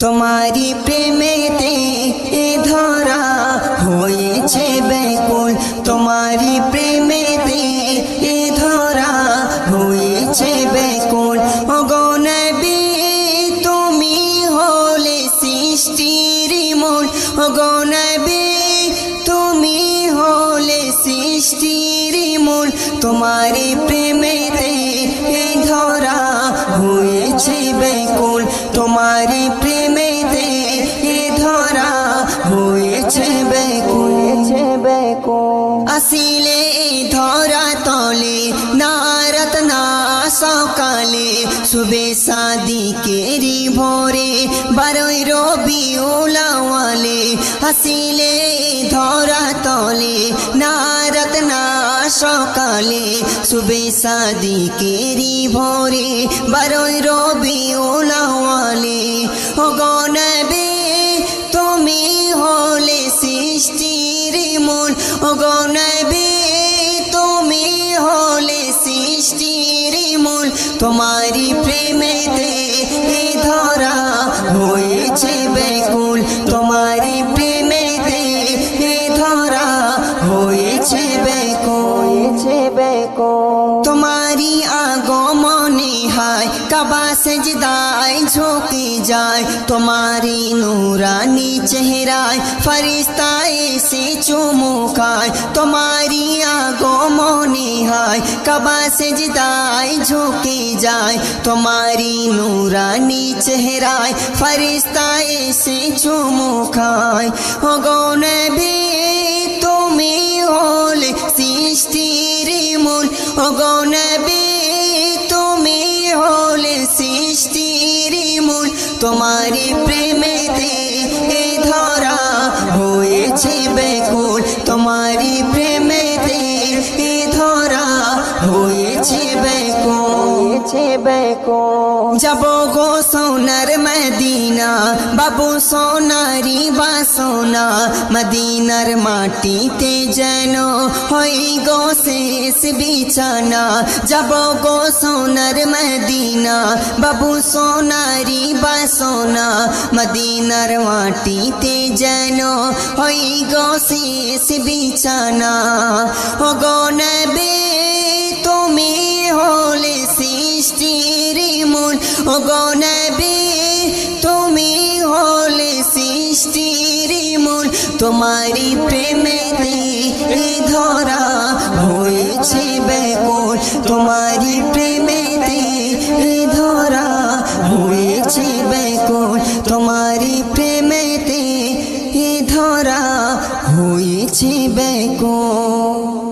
তোমারি প্রেমেতে এ ধরা হয়েছে ব্যাকুল, তোমারি প্রেমেতে এ ধরা হয়েছে ব্যাকুল। ওগো নবী তুমি হলে সৃষ্টির মূল, ওগো নবী তুমি হলে সৃষ্টির মূল। তোমারি প্রেমেতে এ ধরা হয়েছে ব্যাকুল, তোমারি প্রেমেতে এ ধরা হয়েছে ব্যাকুল। আসিলে ধরা তলে না রাত না সকালে, শুবে সাদিকেরি ভোরে বারোই রবিউল আউয়ালে। আসিলে ধরা তলে না রাত না সকালে, শুবে সাদিকেরি ভোরে বারোই রবিউল আউয়ালে। ওগো নবী তুমি হলে সৃষ্টির মূল, ওগো নবী তুমি হলে সৃষ্টির মূল। তোমারি প্রেমেতে এ ধরা হয়েছে ব্যাকুল, তোমারি প্রেমেতে এ ধরা হয়েছে ব্যাকুল। তোমারি আগমনে হায় কাবা সেজদায় ঝুঁকে যায়, তোমারি নূরানি চেহারায় ফেরেশতা এসে চুমু খায়। তোমারি আগমনে হায় কাবা সেজদায় ঝুঁকে যায়, তোমারি নূরানি চেহারায় ফেরেশতা এসে চুমু খায়। ওগো নবী তুমি হলে সৃষ্টির মূল, ওগো নবী তুমি হলে সৃষ্টির মূল। তোমারি প্রেমেতে এ ধরা হয়েছে ব্যাকুল, তোমারি প্রেমেতে এ ধরা হয়েছে ব্যাকুল। যাব গো সোনার মদিনা বাবু সোনারি বাসনা, মদিনার মাটিতে যেন হই গো শেষ বিছানা। যাব গো সোনার মদিনা বাবু সোনারি বাসনা, মদিনার মাটিতে যেন হই গো শেষ বিছানা। ওগো নবী তুমি হলে সৃষ্টির মূল, ওগো নবী তুমি হলে সৃষ্টির মূল। তোমারি প্রেমেতে এ ধরা হয়েছে ব্যাকুল, তোমারি প্রেমেতে এ ধরা হয়েছে ব্যাকুল, তোমারি প্রেমেতে এ ধরা হয়েছে ব্যাকুল।